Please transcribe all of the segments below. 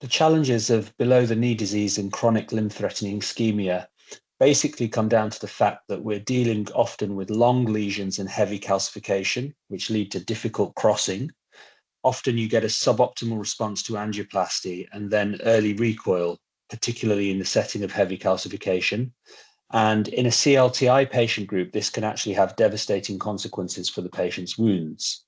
The challenges of below-the-knee disease and chronic limb-threatening ischemia basically come down to the fact that we're dealing often with long lesions and heavy calcification, which lead to difficult crossing. Often you get a suboptimal response to angioplasty and then early recoil, particularly in the setting of heavy calcification. And in a CLTI patient group, this can actually have devastating consequences for the patient's wounds.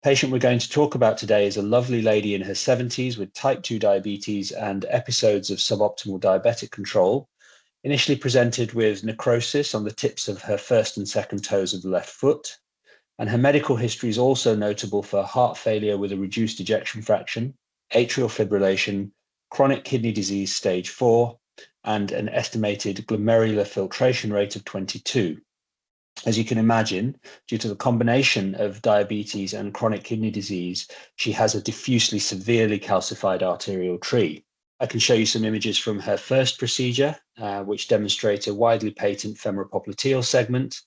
The patient we're going to talk about today is a lovely lady in her 70s with type 2 diabetes and episodes of suboptimal diabetic control. Initially presented with necrosis on the tips of her first and second toes of the left foot. And her medical history is also notable for heart failure with a reduced ejection fraction, atrial fibrillation, chronic kidney disease stage 4, and an estimated glomerular filtration rate of 22. As you can imagine, due to the combination of diabetes and chronic kidney disease, she has a diffusely severely calcified arterial tree. I can show you some images from her first procedure, which demonstrate a widely patent femoropopliteal segment.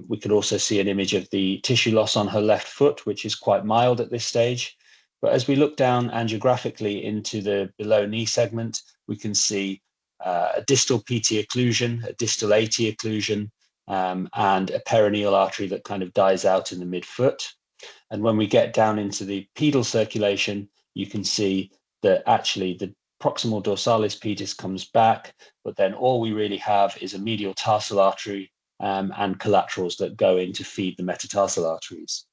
We could also see an image of the tissue loss on her left foot, which is quite mild at this stage. But as we look down angiographically into the below knee segment, we can see a distal PT occlusion, a distal AT occlusion, and a perineal artery that kind of dies out in the midfoot. And when we get down into the pedal circulation, you can see that actually the proximal dorsalis pedis comes back, but then all we really have is a medial tarsal artery and collaterals that go in to feed the metatarsal arteries.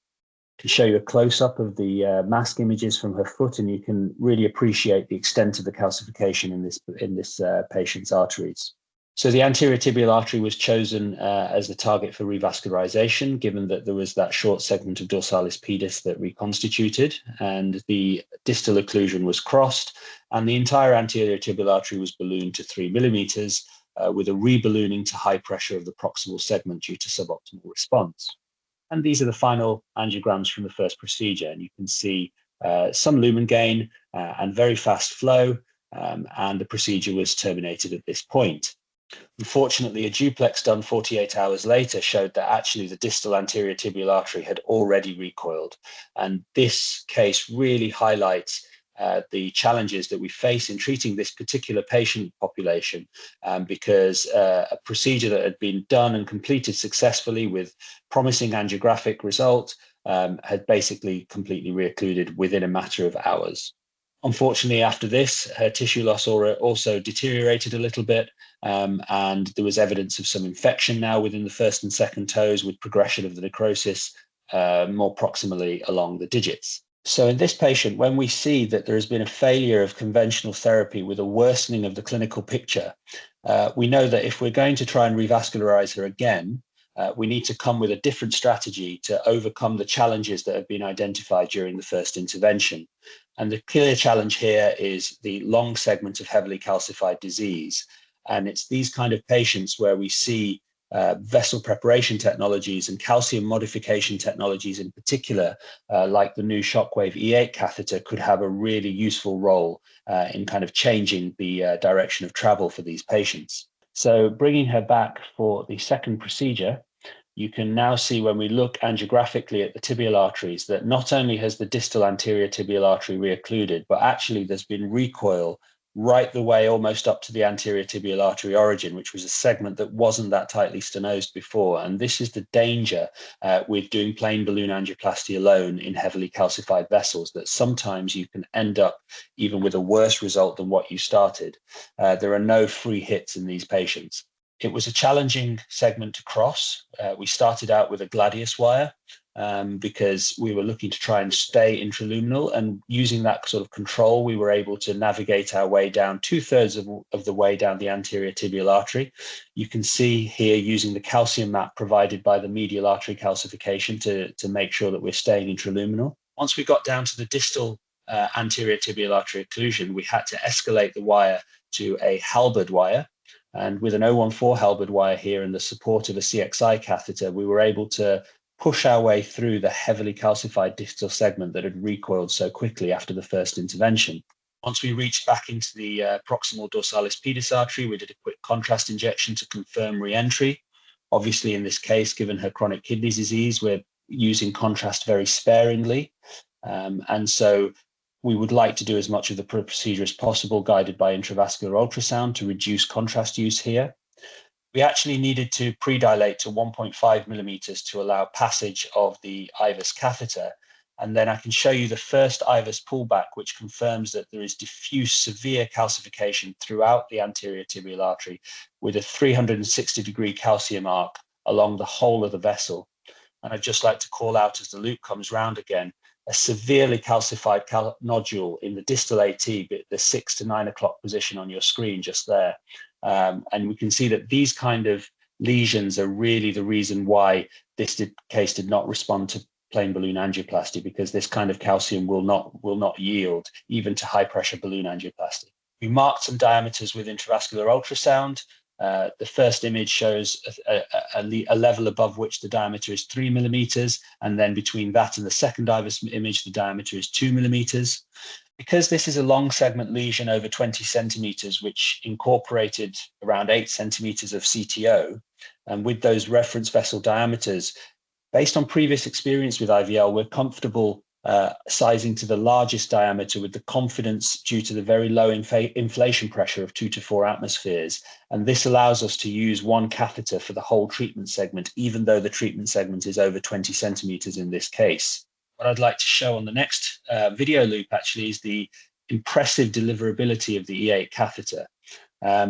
I can show you a close-up of the mask images from her foot, and you can really appreciate the extent of the calcification in this patient's arteries. So the anterior tibial artery was chosen as the target for revascularization, given that there was that short segment of dorsalis pedis that reconstituted, and the distal occlusion was crossed, and the entire anterior tibial artery was ballooned to 3 millimeters, with a reballooning to high pressure of the proximal segment due to suboptimal response. And these are the final angiograms from the first procedure, and you can see some lumen gain and very fast flow, and the procedure was terminated at this point. Unfortunately, a duplex done 48 hours later showed that actually the distal anterior tibial artery had already recoiled. And this case really highlights the challenges that we face in treating this particular patient population, because a procedure that had been done and completed successfully with promising angiographic result had basically completely reoccluded within a matter of hours. Unfortunately, after this, her tissue loss also deteriorated a little bit, and there was evidence of some infection now within the first and second toes with progression of the necrosis more proximally along the digits. So in this patient, when we see that there has been a failure of conventional therapy with a worsening of the clinical picture, we know that if we're going to try and revascularize her again, we need to come with a different strategy to overcome the challenges that have been identified during the first intervention. And the clear challenge here is the long segment of heavily calcified disease. And it's these kind of patients where we see vessel preparation technologies and calcium modification technologies in particular, like the new Shockwave E8 catheter, could have a really useful role in kind of changing the direction of travel for these patients. So bringing her back for the second procedure, you can now see when we look angiographically at the tibial arteries that not only has the distal anterior tibial artery reoccluded, but actually there's been recoil right the way almost up to the anterior tibial artery origin, which was a segment that wasn't that tightly stenosed before. And this is the danger with doing plain balloon angioplasty alone in heavily calcified vessels, that sometimes you can end up even with a worse result than what you started. There are no free hits in these patients. It was a challenging segment to cross. We started out with a gladius wire because we were looking to try and stay intraluminal, and using that sort of control, we were able to navigate our way down 2/3 of the way down the anterior tibial artery. You can see here using the calcium map provided by the medial artery calcification to make sure that we're staying intraluminal. Once we got down to the distal anterior tibial artery occlusion, we had to escalate the wire to a halberd wire. And with an 014 halberd wire here and the support of a CXI catheter, we were able to push our way through the heavily calcified distal segment that had recoiled so quickly after the first intervention. Once we reached back into the proximal dorsalis pedis artery, we did a quick contrast injection to confirm re-entry. Obviously, in this case, given her chronic kidney disease, we're using contrast very sparingly. And so we would like to do as much of the procedure as possible, guided by intravascular ultrasound to reduce contrast use here. We actually needed to predilate to 1.5 millimeters to allow passage of the IVUS catheter. And then I can show you the first IVUS pullback, which confirms that there is diffuse severe calcification throughout the anterior tibial artery with a 360-degree calcium arc along the whole of the vessel. And I'd just like to call out, as the loop comes round again, a severely calcified nodule in the distal AT, the 6 to 9 o'clock position on your screen just there. And we can see that these kind of lesions are really the reason why this case did not respond to plain balloon angioplasty, because this kind of calcium will not yield even to high pressure balloon angioplasty. We marked some diameters with intravascular ultrasound. The first image shows a level above which the diameter is 3 millimeters, and then between that and the second IVUS image, the diameter is 2 millimeters. Because this is a long segment lesion over 20 centimeters, which incorporated around 8 centimeters of CTO, and with those reference vessel diameters, based on previous experience with IVL, we're comfortable sizing to the largest diameter with the confidence due to the very low inflation pressure of 2 to 4 atmospheres. And this allows us to use one catheter for the whole treatment segment, even though the treatment segment is over 20 centimeters in this case. What I'd like to show on the next video loop actually is the impressive deliverability of the E8 catheter.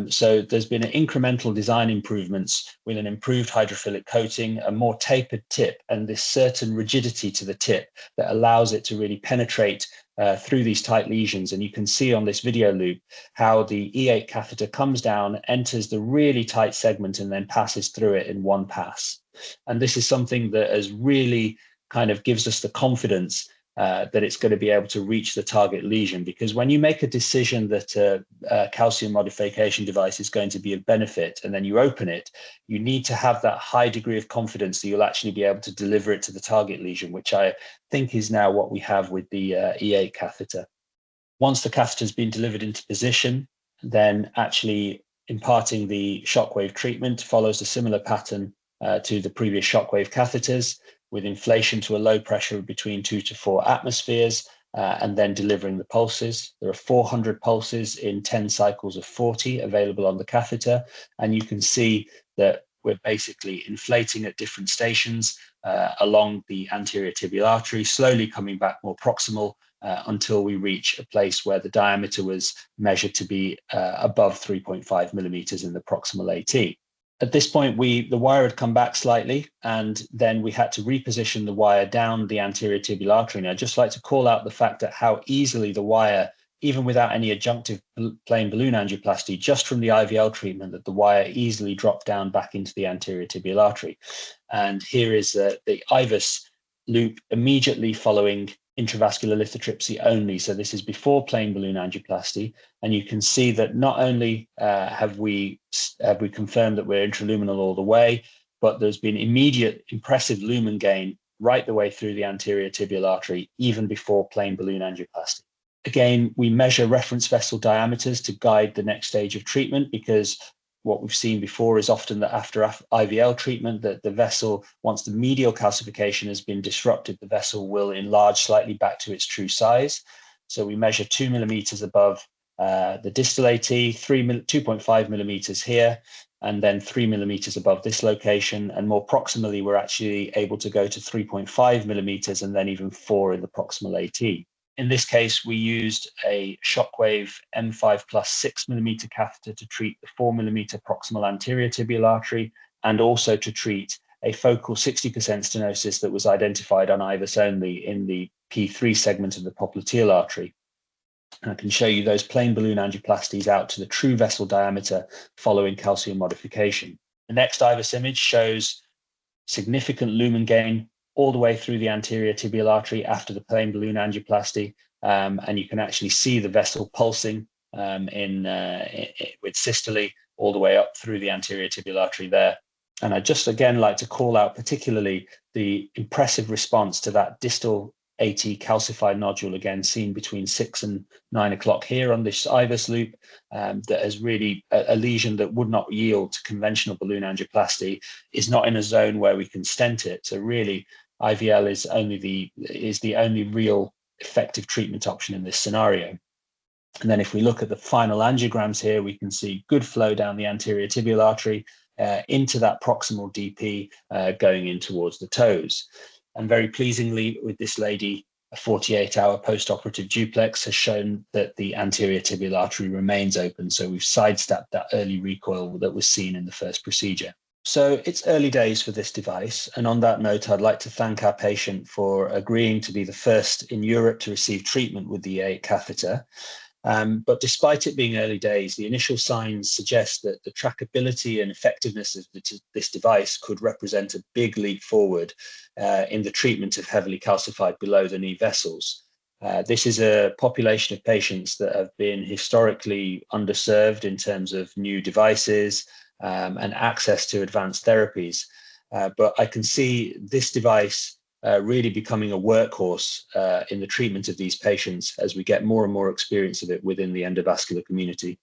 So there's been incremental design improvements with an improved hydrophilic coating, a more tapered tip, and this certain rigidity to the tip that allows it to really penetrate through these tight lesions. And you can see on this video loop how the E8 catheter comes down, enters the really tight segment, and then passes through it in one pass. And this is something that has really kind of gives us the confidence that it's going to be able to reach the target lesion, because when you make a decision that a calcium modification device is going to be of benefit and then you open it, you need to have that high degree of confidence that you'll actually be able to deliver it to the target lesion, which I think is now what we have with the E8 catheter. Once the catheter has been delivered into position, then actually imparting the Shockwave treatment follows a similar pattern to the previous Shockwave catheters, with inflation to a low pressure between 2 to 4 atmospheres, and then delivering the pulses. There are 400 pulses in 10 cycles of 40 available on the catheter. And you can see that we're basically inflating at different stations along the anterior tibial artery, slowly coming back more proximal until we reach a place where the diameter was measured to be above 3.5 millimeters in the proximal AT. At this point, the wire had come back slightly, and then we had to reposition the wire down the anterior tibial artery. And I'd just like to call out the fact that how easily the wire, even without any adjunctive plain balloon angioplasty, just from the IVL treatment, that the wire easily dropped down back into the anterior tibial artery. And here is the IVUS loop immediately following intravascular lithotripsy only. So this is before plain balloon angioplasty. And you can see that not only have we confirmed that we're intraluminal all the way, but there's been immediate impressive lumen gain right the way through the anterior tibial artery, even before plain balloon angioplasty. Again, we measure reference vessel diameters to guide the next stage of treatment, because what we've seen before is often that after IVL treatment, that the vessel, once the medial calcification has been disrupted, the vessel will enlarge slightly back to its true size. So we measure 2 millimeters above the distal AT, 2.5 millimeters here, and then 3 millimeters above this location. And more proximally, we're actually able to go to 3.5 millimeters and then even 4 in the proximal AT. In this case, we used a Shockwave M5 plus 6 millimeter catheter to treat the 4 millimeter proximal anterior tibial artery, and also to treat a focal 60% stenosis that was identified on IVUS only in the P3 segment of the popliteal artery. And I can show you those plain balloon angioplasties out to the true vessel diameter following calcium modification. The next IVUS image shows significant lumen gain all the way through the anterior tibial artery after the plain balloon angioplasty. And you can actually see the vessel pulsing with systole all the way up through the anterior tibial artery there. And I just again like to call out particularly the impressive response to that distal AT calcified nodule, again seen between 6 and 9 o'clock here on this IVUS loop, that has really a lesion that would not yield to conventional balloon angioplasty, is not in a zone where we can stent it. So really IVL is the only real effective treatment option in this scenario. And then if we look at the final angiograms here, we can see good flow down the anterior tibial artery into that proximal DP going in towards the toes. And very pleasingly with this lady, a 48-hour post-operative duplex has shown that the anterior tibial artery remains open. So we've sidestepped that early recoil that was seen in the first procedure. So it's early days for this device. And on that note, I'd like to thank our patient for agreeing to be the first in Europe to receive treatment with the E8 catheter. But despite it being early days, the initial signs suggest that the trackability and effectiveness of this device could represent a big leap forward in the treatment of heavily calcified below the knee vessels. This is a population of patients that have been historically underserved in terms of new devices and access to advanced therapies. But I can see this device really becoming a workhorse in the treatment of these patients as we get more and more experience of it within the endovascular community.